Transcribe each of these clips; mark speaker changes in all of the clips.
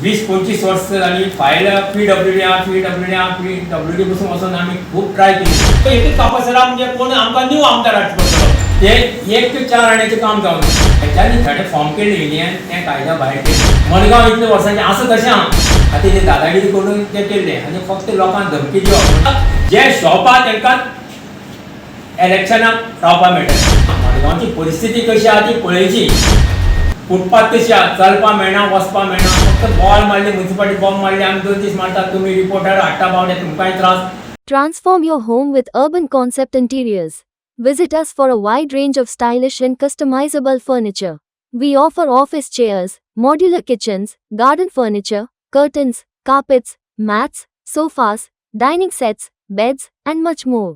Speaker 1: 20-25 वर्ष जाली file PWD बसून वचून आमी खूब ट्राय केली. एकच कापासरा म्हणजे कोण आमकां न्यू आमदार हाडचो पडटलो. ते 1 ते 4 आण्याचें काम जावन तेच्यांनी थोडे फॉर्म केले इंडियन तें कायद्या भायर केलें. मडगांव इतले वर्सांचें आसा तशें आतां ते दादागिरी करून तें केल्लें आनी फक्त लोकांक धमकी दिवप. जे शॉप आहा तांकां इलेक्शनाक रावपाक मेळटा. मडगांवची परिस्थिती कशी आहा ती पळयची. फुटपाथ तशी आहा, चलपाक मेळना, वचपाक मेळना. फक्त बॉल मारले, म्युनिसिपालिटी बॉम्ब मारले, आमी 2 दीस मारतात, तुमी रिपोर्टर हाडटा पावले, तुमकांय त्रास.
Speaker 2: Transform your home with Urban Concept Interiors. Visit us for a wide range of stylish and customizable furniture. We offer office chairs, modular kitchens, garden furniture, curtains, carpets, mats, sofas, dining sets, beds, and much more.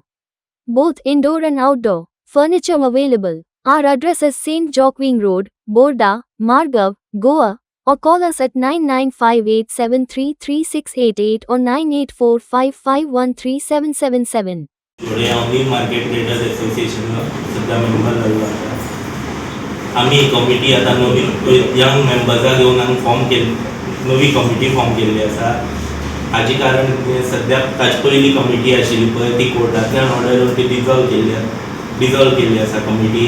Speaker 2: Both indoor and outdoor furniture available. Our address is St. Joaquin Road, Borda, Margav, Goa, or call us at 9958733688 or 9845513777.
Speaker 3: थोडे आम्ही market traders association सध्या member जाल्लो आसा. आमी committee आतां नवी young मेंबर्सां घेवन आमी फॉर्म केल्ली, नवी कमिटी फॉर्म केल्ली आसा. हाजे कारण सद्या ताचे पयली कमिटी आशिल्ली पळय ती कोर्टांतल्यान ऑर्डर येवन ती डिजॉल्व केल्ली आसा कमिटी.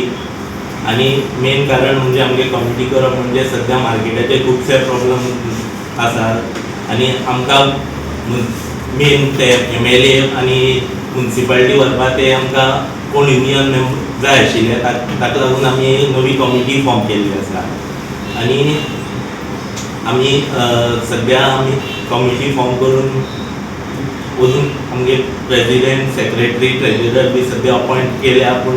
Speaker 3: आनी मेन कारण म्हणजे आमगे कमिटी करप म्हणजे सद्या मार्केटाचे खुबशे प्रॉब्लम आसात आनी आमकां मेन ते MLA आनी म्युनिसिपालिटी व्हरपा ते आमकां कोण युनियन जाय आशिल्ले ताका लागून आमी नवी कमिटी फॉर्म केल्ली आसा. आनी आमी सद्या आमी कमिटी फॉर्म करून अजून आमगे प्रेसिडेंट, सेक्रेटरी, ट्रेजरर बी सद्या अपॉयंट केल्या. पूण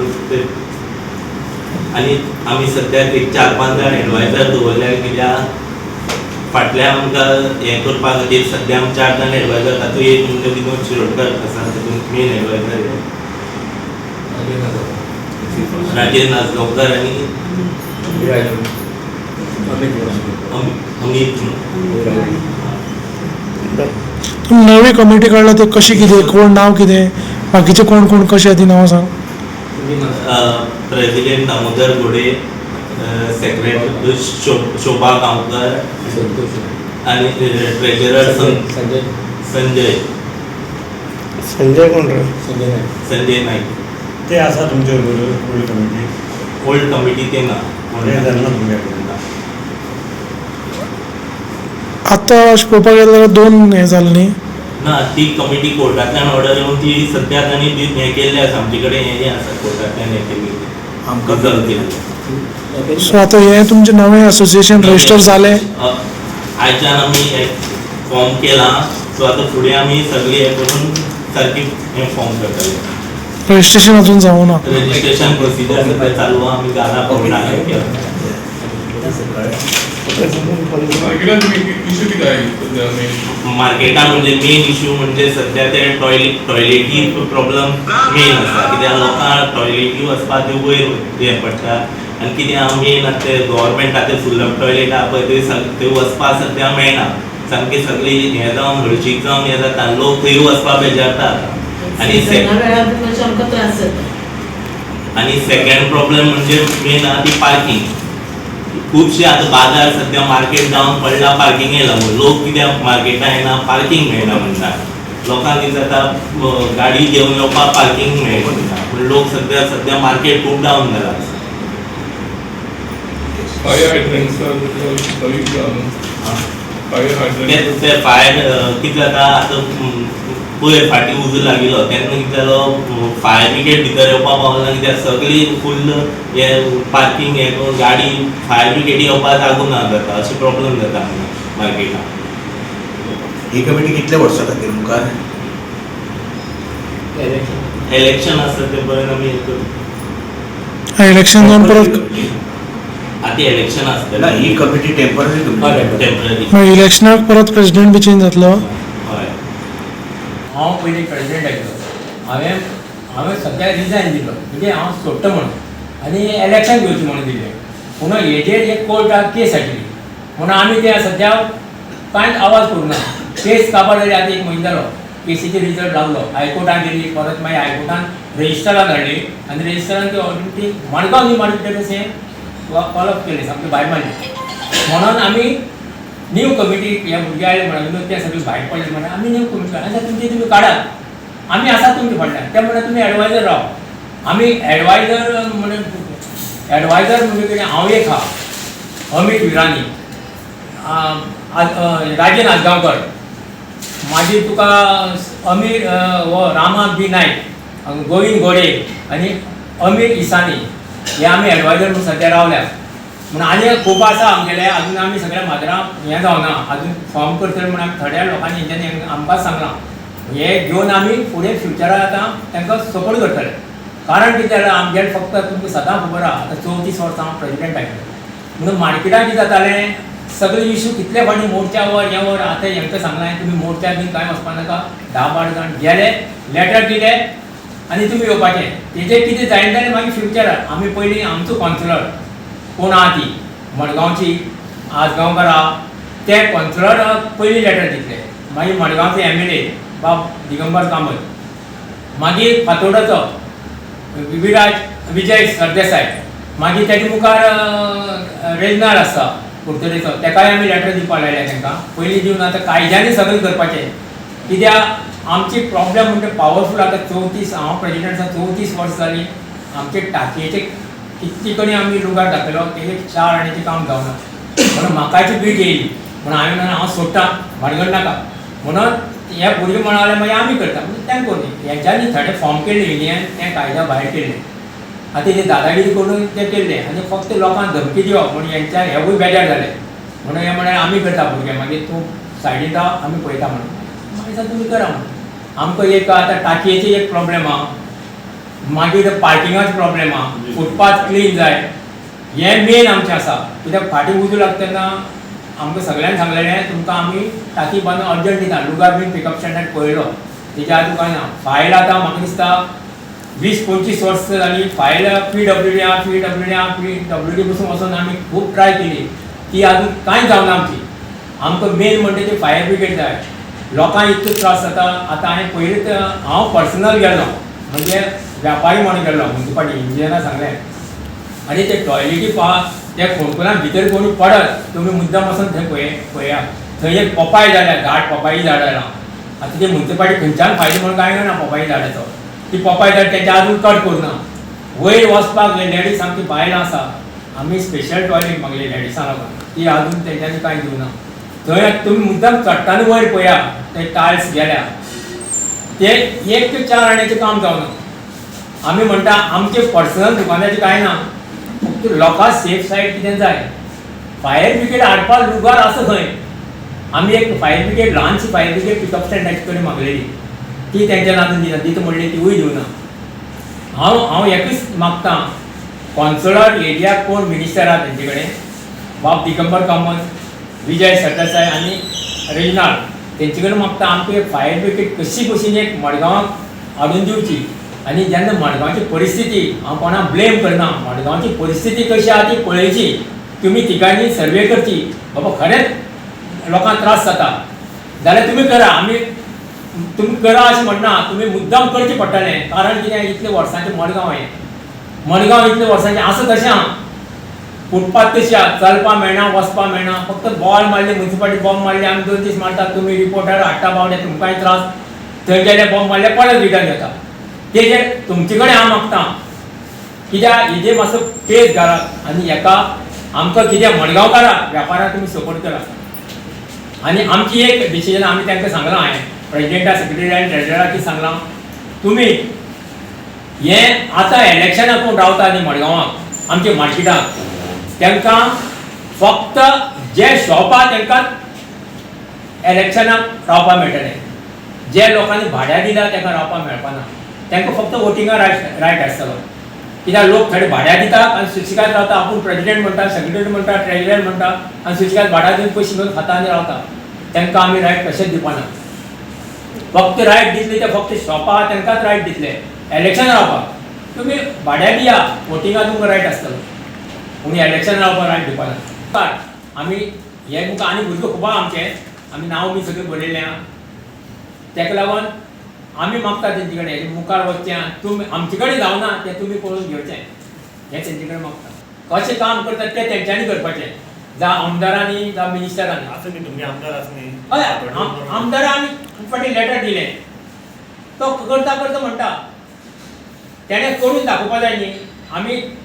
Speaker 3: आनी आमी सद्याक एक 4-5 जाण एडवायजर दवरल्या कित्याक फाटल्या आमकां हें करपा खातीर सद्या आमी 4 जाण एडवायजर. तातूंत एक म्हणजे विनोद शिरोडकर आसा, तातूंत मेन एडवायजर राजेंद्र नाजगांवकर आनी अमित.
Speaker 4: नवी कमिटी काडला ते कशी कितें, कोण नांव कितें, बाकीचे कोण कोण कशें ती नांवां सांग.
Speaker 3: प्रेसिडेंट दामोदर घोडे, सेक्रेटरी शोभा गांवकर आनी ट्रेजरर संजय
Speaker 5: कोण रे?
Speaker 3: संजय नाईक.
Speaker 5: ते आसा तुमचे
Speaker 3: ओल्ड कमिटी ते ना.
Speaker 4: आतां अशें पळोवपाक गेल्यार जाल्यार 2 हें जालें न्ही.
Speaker 3: ना, ती कमिटी कोर्टांतल्यान ऑर्डर येवन ती सद्याक आनी हें केल्लें आसा. आमचे कडेन हें आसा कोर्टांतल्यान हें केल्ली आमकां केल्लें.
Speaker 4: सो आतां हें तुमचें नवें असोसिएशन रजिस्टर जालें.
Speaker 3: आयच्यान आमी हें फॉर्म केलां. सो आतां फुडें आमी सगळी हें करून सारकी हें फॉर्म करतले.
Speaker 4: रजिस्ट्रेशन अजून जावं ना.
Speaker 3: रजिस्ट्रेशन प्रोसिजर सध्या चालू आहा. आमी घरा कोर्टान केलां. मार्केटान म्हणजे मेन इश्यू म्हणजे सध्या ते टॉयलेटी प्रॉब्लम मेन आसा. कित्याक लोकांक टॉयलेटी वचपाक ते वयर हें पडटा. आनी कित्याक मेन आतां ते गव्हर्मेंटाचे फुल्ल टॉयलेट आहा पळय थंय वचपाक सद्या मेळना. सामकी सगळी हें जावन हळशीक जावन हें जाता. लोक थंय वचपाक बेजारतात. आनी सेकंड प्रॉब्लेम म्हणजे मेन आहा ती पार्किंग. खुबशे आतां बाजार सद्या मार्केट जावन पडला पार्किंगे लागून. लोक कित्याक मार्केटां येना, पार्किंग मेळना म्हणटा. लोकांक कितें जाता गाडी घेवन येवपाक पार्किंग मेळना. पूण लोक सद्या मार्केट खूब डावन जाला. ते फायर कितें जाता आतां पयर फाटीं उजो लागिल्लो तेन्ना कितें जालो फायर ब्रिगेड भितर येवपाक पावना. कित्याक सगळी फुल्ल हे पार्किंग हे करून गाडी फायर ब्रिगेडी येवपाक जागो ना जाता. अशें प्रॉब्लेम जाता मार्केटान.
Speaker 6: ही कमिटी कितल्या वर्सां खातीर मुखार?
Speaker 3: इलेक्शन आसा ते पर्यंत आमी
Speaker 4: इलेक्शन जावन परत
Speaker 3: आतां इलेक्शन आसतलें.
Speaker 6: ही कमिटी टेम्पररी
Speaker 3: टेम्पररी.
Speaker 4: इलेक्शनाक परत प्रेसिडेंट बी चेंज जातलो.
Speaker 3: हय.
Speaker 1: हांव पयलीं प्रेसिडेंट आशिल्लो. हांवें सद्या रिजायन दिलो म्हणजे हांव सोडटा म्हणून आनी इलेक्शन घेवचें म्हणून दिलें. पूण हेजेर एक कोर्टाक केस हाडली म्हणून आमी ते सद्या कांयच आवाज करूना. केस काबार जाली आतां 1 म्हयनो जालो. केसीचे रिजल्ट लागलो. हायकोर्टान गेली, परत मागीर हायकोर्टान रजिस्टरान हाडली आनी रजिस्टरान ती मडगांव न्ही मार्केट अशें कॉलअप केलें सामकें भायर मारलें. म्हणून आमी न्यू कमिटी ह्या भुरगे आयले म्हणून ते सगळे भायर पडले म्हणून आमी न्यू कमिटी आसा तुमची तुम्ही काढात आमी आसा तुमचे फाटल्यान ते म्हणून तुमी एडवायजर राव आमी एडवायजर म्हणून एडवायजर म्हणजे कितें हांव एक आहा अमित विरानी राजेन आजगांवकर मागीर तुका अमीर हो रामा बी नायक गोविंद घोडे आनी अमीर इसानी हे आमी एडवायजर म्हणून सद्या रावल्या म्हणून आनी खूब आसा आमगेले अजून आमी सगळ्या माजरां हें जावना अजून फॉर्म करतले म्हणून आमी थोड्या लोकांनी हेंच्यांनी आमकां सांगलां हे घेवन आमी फुडें फ्युचराक आतां तांकां सपोर्ट करतले कारण कितें जाल्यार आमगेले फक्त तुमकां सदां खबर आहा आतां 34 वर्सां हांव प्रेजिडेंट आशिल्लो म्हणून मार्केटान कितें जातालें सगळे इश्यू कितले फावटी मोर्चा वर हे वर आतां हेंकां सांगलां तुमी मोर्चा बीन कांय वचपा नाका 10-12 जाण गेले लेटर दिले आनी तुमी येवपाचें तेजें कितें जायना जाल्यार मागीर फ्युचराक आमी पयलीं आमचो कॉन्सुलर कोण आहा ती मडगांवची आजगांवकर आहा ते कॉन्सुलराक पयलीं लेटर दितले मागीर मडगांवचो MLA बाब दिगंबर कामत मागीर फातोर्डाचो विजय सरदेसाय मागीर तेजे मुखार रेजनाल आसा पुर्तुगेजो तेकाय आमी लेटर दिवपाक लायल्या तांकां पयलीं दिवन आतां कायद्यानी सगळें करपाचें कित्याक आमची प्रॉब्लेम म्हणजे पावरफूल आतां 34 हांव प्रेजिडेंट 34 वर्सां जालीं आमचे टाकयेचे कितली कडेन आमी लुगार दाखयलो तेजे 4 आण्याचें काम जावना म्हणून म्हाकाची बीट येयली म्हणून हांवें म्हणून हांव सोडटां भानगड नाका म्हणून हे भुरगे म्हणाले मागीर आमी करता म्हणजे तें कोणी हेंच्यांनी थोडे फॉर्म केले इंडियन तें कायद्या भायर केले आतां हे दादागिरी करून ते केल्ले आनी फक्त लोकांक धमकी दिवप म्हणून हेंच्या हेवूय बेजार जाले म्हणून हे म्हळ्यार आमी करता भुरगे मागीर तूं सायडीन राव आमी पळयता म्हणून मागीर सांग तुमी करा म्हणून आमकां एक आतां टाकयेची एक प्रॉब्लेम आहा मागीर पार्किंगाचो प्रॉब्लेम आहा फुटपाथ क्लीन जाय हें मेन आमचें आसा कित्याक फाटीं उजो लागता तेन्ना आमकां सगळ्यांक सांगलेलें तुमकां आमी टाकी बांदून अर्जंट दिता लुगार बीन पिकअप स्टँडार पळयलो तेच्या आतां कांय ना फायल आतां म्हाका दिसता 20-25 वर्सां जालीं फायल PWD पसून वचून आमी खूब ट्राय केली ती आजून कांय जावना आमची आमकां मेन म्हणजे ती फायर ब्रिगेड जाय लोकांक इतलो त्रास जाता आतां हांवें पयलींच हांव पर्सनल गेलो म्हणजे व्यापारी म्हणून गेल्लो म्युनिसिपालिटी इंजिनियराक सांगलें आनी ते टॉयलेटी पहा त्या फोणकुलां भितर कोणी पडत तुमी मुद्दाम वचून थंय पळया थंय एक पपाय जाल्या झाड पपाई झाड आयलां आतां ते म्युनिसिपालिटी खंयच्यान फायदो म्हणून कांय ना पपाई झाडाचो ती पपाय झाड तेंच्या आजून कट करुना वयर वचपाक लेडीज सामकी बायलां आसा आमी स्पेशल टॉयलेट मागले लेडिसां लागून ती आजून तेंच्यांनी कांय दिवना थंय तुमी मुद्दाम चडटांनी वयर पळया ते टायल्स गेल्या ते 1 ते 4 आण्याचें काम जावना आमी म्हणटा आमचे पर्सनल दुकानाचें कांय ना फक्त लोकांक सेफ सायड कितें जाय फायर ब्रिगेड हाडपाक लुगार आसा खंय आमी एक फायर ब्रिगेड ल्हानशी फायर ब्रिगेड पिकअप स्टँडाचे कडेन मागलेली ती तेंच्यान आजून दिना दिता म्हणली तिवूय दिवना हांव एकूच मागतां कॉन्सुलर एरियाक कोण मिनिस्टर आहा तेंचे कडेन बाब दिगंबर कामत विजय सरदेसाय आनी रेजनाल तेंचे कडेन मागता आमकां एक फायर ब्रिगेड कशी भशेन एक मडगांवाक हाडून दिवची आनी जेन्ना मडगांवची परिस्थिती हांव कोणाक ब्लेम करना मडगांवची परिस्थिती कशी आहा ती पळयची तुमी तिगांनी सर्वे करची बाबा खरेंच लोकांक त्रास जाता जाल्यार तुमी करा आमी तुमी करा अशें म्हणना तुमी मुद्दाम करचें पडटलें कारण कितें इतले वर्सांचें मडगांव हें मडगांव इतले वर्सांचें आसा तशें आहा फुटपाथ तशी आहा चलपा मेळना वचपा मेळना फक्त बॉल मारले म्युनिसिपालिटी बॉम्ब मारले आमी 2 दीस मारतात तुमी रिपोर्टर हाडटा बावडे तुमकांय त्रास थंय गेले बॉम्ब मारले परत रिटर्न येता तेजेर तुमचे कडेन हांव मागतां कित्याक हेजेर मातसो पेज घालात आनी हेका आमकां कितें मडगांवकाराक वेपाराक तुमी सपोर्ट करात आनी आमची एक डिसिजन आमी तांकां सांगलां हांवें प्रेजिडेंटा सेक्रेटरी आनी ट्रेजराक कितें सांगलां तुमी हें आतां इलेक्शनाक कोण रावता न्ही मडगांवाक आमच्या मार्केटाक तांकां फक्त जे शॉप आहा तांकां इलेक्शनाक रावपाक मेळटलें जे लोकांनी भाड्या दिला तांकां रावपाक मेळपाना तांकां फक्त वोटिंगा रायट आसतलो कित्याक लोक थोडे भाड्या दितात आनी सुशेगाद रावता आपूण प्रेजिडेंट म्हणटा सेक्रेटरी म्हणटा ट्रेजरर म्हणटा आनी सुशेगाद भाड्या दिवन पयशे घेवन खाता आनी रावता तांकां आमी रायट कशेंच दिवपाना फक्त रायट दितले ते फक्त शॉप आहा तांकांच रायट दितले इलेक्शन रावपाक तुमी भाड्या दिया वोटिंगा तुमकां रायट आसतलो पूण इलेक्शन रावपाक रायट दिवपाना आमी हे मुखार आनी भुरगे खूब आहा आमचे आमी नांव बी सगळें बरयलें आहा ताका लागून आमी मागता तेंचे कडेन मुखार वचचें तुमी आमचे कडेन जावना तें तुमी पळोवन घेवचें हें तेंचे कडेन मागता कशें काम करतात तें तेंच्यांनी करपाचें जावं आमदारांनी जावं मिनिस्टरांनी.
Speaker 5: असं न्ही तुमी आमदार आसा न्ही.
Speaker 1: हय आमदारांक आमी खूब फाटी लेटर दिलें. तो करता करता म्हणटा तेणें करून दाखोवपा जाय न्ही.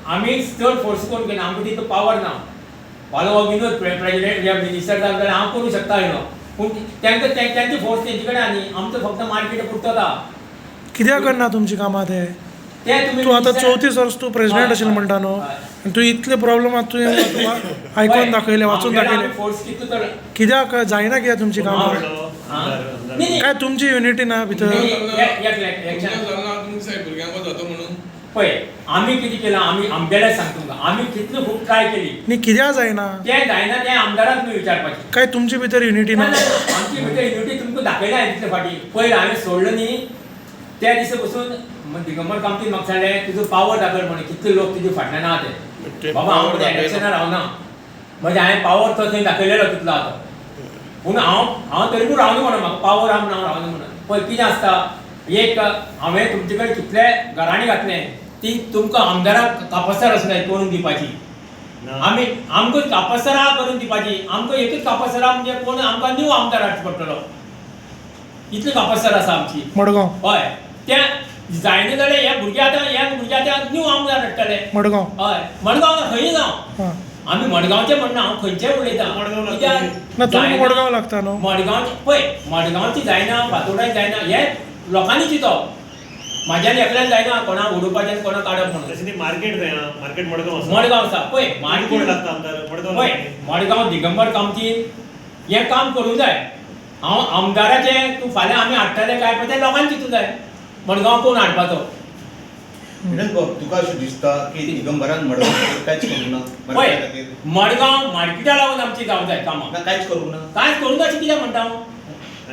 Speaker 1: आमी चड फोर्स करून घेना, आमकां तितलो पावर ना. फाल्यां हो विनोद प्रेजिडेंट या मिनिस्टर जालो जाल्यार हांव करूं शकता न्हू. पूण तेंका तेंची फोर्स तेंचे कडेन आहा न्ही. आमचो फक्त मार्केट पुरतो आसा.
Speaker 4: कित्याक करना तुमची कामां ते?
Speaker 1: तें तुमी
Speaker 4: तूं आतां
Speaker 1: मिनिस्टर-
Speaker 4: 34 वर्स तूं प्रेसिडेंट आशिल्लो म्हणटा न्हू,
Speaker 1: हय.
Speaker 4: आनी तूं इतले प्रॉब्लेम तुवें आयकून दाखयले, वाचून दाखयले.
Speaker 1: फोर्स कितलो तर
Speaker 4: कित्याक जायना कित्याक तुमची कामां?
Speaker 1: नाही.
Speaker 4: काय तुमची युनिटी ना भितर?
Speaker 1: पळय आमी कितें केलां, आमी आमगेलें सांगता तुमकां, आमी कितलो खूब ट्राय केली.
Speaker 4: न्ही कित्याक जायना?
Speaker 1: तें जायना तें आमदाराक तुमी विचारपाचें.
Speaker 4: काय तुमचे भितर युनिटी ना?
Speaker 1: आमची भितर युनिटी तुमकां दाखयला हांवें तितले फाटी. पयर हांवें सोडलो न्ही त्या दिसा पसून दिगंबर कामतीन म्हाका सांगलें तुजो पावर दाखय म्हणून, कितले लोक तुजे फाटल्यान आहा ते. बाबा हांव इलेक्शनार रावना, म्हणजे हांवें पावर तो थंय दाखयलेलो तितलो आतां. पूण हांव तरी पूण रावना म्हणून, म्हाका पावर आहा म्हणून हांव रावना म्हणून. पळय कितें आसता, एक हांवें तुमचे कडेन कितले घराणी घातलें ती तुमकां आमदाराक कापासार आसनाय करून दिवपाची. आमकां कापासारा करून दिवपाची. आमकां एकच कापासारा म्हणजे कोण आमकां न्यू आमदार हाडचो पडटलो. इतली कापासार आसा आमची
Speaker 4: मडगांव.
Speaker 1: हय. त्या जायना जाल्यार ह्या भुरग्या आतां न्यू आमदार हाडटले.
Speaker 4: मडगांव.
Speaker 1: हय मडगांव खंय जावं.
Speaker 4: हां.
Speaker 1: आमी मडगांवचे म्हणना, हांव खंयचेय उलयता.
Speaker 4: ना तुमकां मडगांव लागता न्हू?
Speaker 1: मडगांवचे पळय मडगांवची जायना, फातोर्डाची जायना, हे लोकांनी चिंतप. म्हाज्यान एकल्यान जायना कोणाक उडोवपाचें कोणाक काडप म्हणून.
Speaker 5: तशें ती मार्केट जाय मार्केट मडगांव आसा.
Speaker 1: मडगांव आसा पळय
Speaker 5: कोण
Speaker 1: मार्केट
Speaker 5: लागता आमदार मडगांव
Speaker 1: पळय
Speaker 5: लागता.
Speaker 1: मडगांव दिगंबर कामतीन हें काम करूंक जाय. हांव आमदाराचें तूं फाल्यां आमी हाडटले काय पळय तें लोकांक चिंतूंक जाय. मडगांव कोण हाडपाचो.
Speaker 6: तुका अशें दिसता की दिगंबरान मडगांव कांयच करूं ना
Speaker 1: पळय
Speaker 6: मार्केटा खातीर?
Speaker 1: मडगांव मार्केटा लागून आमची जावंक जाय कामां.
Speaker 6: ना कांयच करूं ना?
Speaker 1: कांयच करूं ना अशें कित्याक म्हणटा हांव.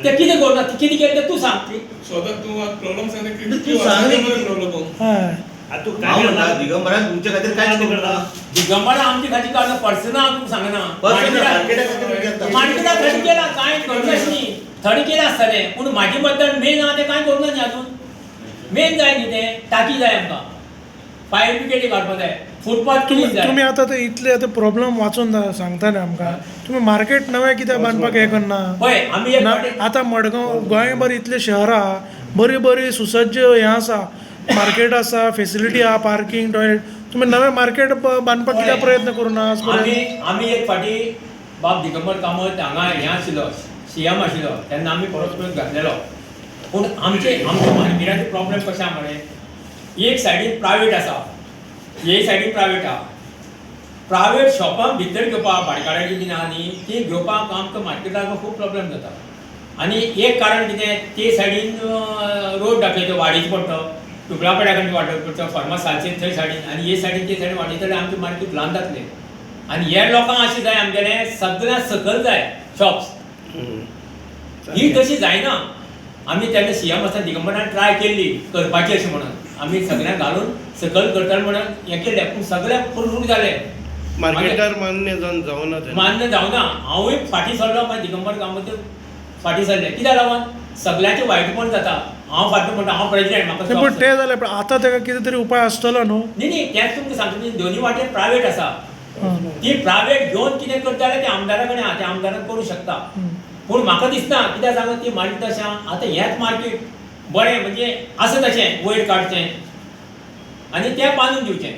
Speaker 1: ते कितें करूं ना, कितें केलें तें तू सांग.
Speaker 7: स्वतः तू प्रॉब्लेम सांग
Speaker 6: तू सांग रे.
Speaker 7: प्रॉब्लेम
Speaker 4: हय.
Speaker 5: आता तू
Speaker 6: हांव
Speaker 5: काय
Speaker 6: म्हणटा
Speaker 5: करता?
Speaker 6: दिगंबरान तुमच्या खातीर कांयच करूं ना.
Speaker 1: दिगंबरा आमची खातीर काडना पर्सनल तुमकां सांगना.
Speaker 6: मार्केटा खातीर करता.
Speaker 1: मार्केटा थंड केला कांय करूंक न्ही. थंड केलें आसतलें पूण म्हाजे बद्दल मेन आहा तें कांय करूं ना न्ही अजून. मेन जाय न्ही तें टाकी जाय आमकां, फायर ब्रिगेडी काडपाक जाय, फुटपाथ क्लीन जाय.
Speaker 4: तुम्ही आता ते इतले आता प्रॉब्लेम वाचून सांगताले आमकां. तुम्ही मार्केट नवें कित्याक बांदपाक हें करना?
Speaker 1: पळय आमी एक
Speaker 4: ना,
Speaker 1: फावटी
Speaker 4: आतां मडगांव गोंयभर इतले शहरां बरी बरी सुसज्ज हें आसा, मार्केट आसा, फेसिलिटी आहा, पार्किंग, टॉयलेट. तुम्ही नवें मार्केट बांदपाक कित्याक प्रयत्न करूना आज पर्यंत?
Speaker 1: आमी एक फाटी बाब दिगंबर कामत हांगा हें आशिल्लो सीएम आशिल्लो तेन्ना आमी परत घातलेलो. पूण आमचे मार्केटाचे प्रॉब्लेम कशें आहा मरे, एक सायडीन प्रायवेट आसा, हे सायडीन प्रायवेट आहा. प्रायवेट शॉपां भितर घेवपाक भाडकाराची जी आहा न्ही ती घेवपाक आमकां मार्केटाक खूब प्रॉब्लेम जाता. आनी एक कारण कितें, ते सायडीन रोड दाखयता वाडीचो पडटा, टुकड्यापेड्या कडेन वाडोवचो पडटा, फर्मासालचेर थंय सायडीन, आनी हे सायडीन ते सायडीन वाडयतले जाल्यार आमचें मार्केट ल्हान जातलें. आनी हे लोकांक अशें जाय आमगेलें सगळ्यां सकयल जाय शॉप्स. ही तशी जायना. आमी तेन्ना सीएम आसतना दिगंबरान ट्राय केल्ली करपाची अशें म्हणून, आमी सगळ्यांक घालून सकयल करतले म्हणून हें केलें पूण सगळ्यांक फुडफूड जालें.
Speaker 8: मार्केटार मान्य जावना तें.
Speaker 1: मान्य जावना. हांवूय फाटीं सरलो मागीर दिगंबर कामत फाटीं सरलें. कित्याक लागून सगळ्यांचें वायटपण जाता. हांव फाटीं म्हणटा हांव प्रेजिडेंट म्हाका
Speaker 4: पण
Speaker 1: stop
Speaker 4: ते जालें, पण आतां ताका कितें तरी उपाय आसतलो न्हू?
Speaker 1: न्ही तेंच तुमकां सांगता न्ही, दोनी वाटेन प्रायवेट आसा. ती प्रायवेट घेवन कितें करता जाल्यार ते आमदारा कडेन आहा, ते आमदारान करूं शकता. पूण म्हाका दिसना कित्याक सांगता ती मार्केट तशें आहा. आतां हेंच मार्केट बरें म्हणजे आसा तशें वयर काडचें आनी तें बांदून दिवचें.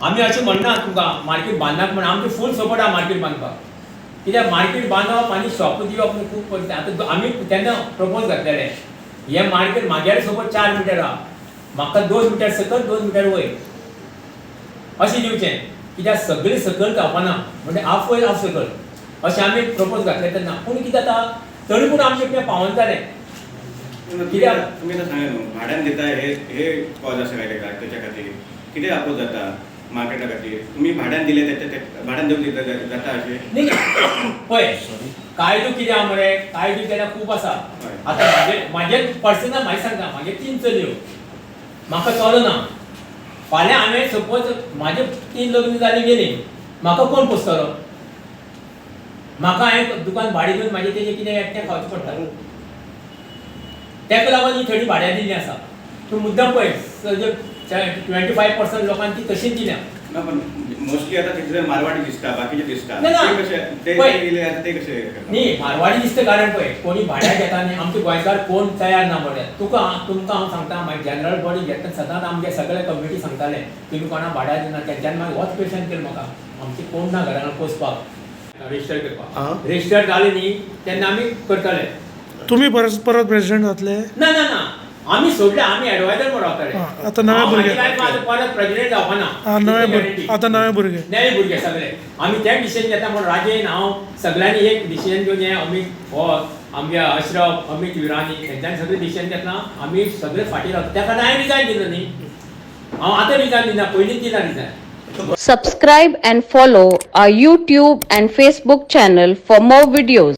Speaker 1: आमी अशें म्हणना तुमकां मार्केट बांदनाका म्हण, आमचो फूल सपोर्ट आहा मार्केट बांदपाक. कित्याक मार्केट बांदप आनी शॉप दिवप न्हू खूब पयस. आतां आमी तेन्ना प्रपोज घातलेलें हें मार्केट म्हागेलें सपोज 4 मिटर आहा, म्हाका 2 मिटर सकयल 2 मिटर वयर अशें दिवचें. कित्याक सगळें सकयल जावपाना म्हणजे हाफ वयर हाफ सकयल अशें आमी प्रपोज घातलें तेन्ना. पूण कितें जाता तरी पूण आमचें कितें पावना जालें. कित्याक
Speaker 8: तुम्ही आतां सांगलें न्हू भाड्यान दिता हे कॉज आसा काय तेका तेच्या खातीर कितें आपोज जाता मार्केटा खातीर? तुमी भाड्यान दिले ते भाड्यान दिवंक जाता अशें?
Speaker 1: न्ही पळय कायदो कितें आहा मरे, कायदो केल्यार खूब आसा. आतां म्हाजें पर्सनल म्हाजें सांगता, म्हागे 3 चलयो, म्हाका चलना. फाल्यां हांवें सपोज म्हाजें 3 लग्न जालीं गेलीं, म्हाका कोण पोसतलो? म्हाका हांवें दुकान भाडें दिवन म्हाजें तेजें कितें एकटें खावचें पडटा. तेका लागून ही थोडी भाड्यान दिल्लीं आसा. तूं मुद्दम पळय 25% लोकांक ती तशींच दिल्या.
Speaker 8: ना पण मोस्टली आता तिथे मारवाडी दिसता बाकीचे दिसता
Speaker 1: ना, ना.
Speaker 8: ते कसे ते
Speaker 1: पळय.
Speaker 8: गेले आता ते कसे करतात?
Speaker 1: न्ही मारवाडी दिसतं कारण पळय कोणी भाड्याक येता न्ही आमचे गोंयकार कोण तयार ना म्हणल्यार तुमकां हांव सांगता मागीर जनरल बॉडी घेता सदांच आमगे सगळे कमिटी सांगताले तुमी कोणा भाड्याक दिना तेंच्यानी मागीर होच क्वेश्चन केलो म्हाका आमचे कोण ना घरान पोसपाक रजिस्टर करपाक रजिस्टर जाले न्ही तेन्ना आमी करताले
Speaker 4: तुम्ही परत प्रेसिडेंट जातले
Speaker 1: ना ना ना आमी सोडले आमी एडवायजर म्हणून रावताले
Speaker 4: आता नवे भुरगे
Speaker 1: परत प्रेसिडेंट जावपा ना
Speaker 4: आता नवे भुरगे
Speaker 1: नवे भुरगे सगळे आमी तें डिसिजन घेता म्हणून राजेन हांव सगळ्यांनी एक डिसिजन घेवन हें अमित हो आमगे अशरफ अमित विरानी तेंच्यांनी सगळें डिसिजन घेतला आमी सगळे फाटीं रावता त्या खातीर हांवें रिजायन दिलो न्ही हांव आतां रिजायन दिना पयलींच दिना resign
Speaker 9: Subscribe and follow our YouTube and Facebook channel for more videos.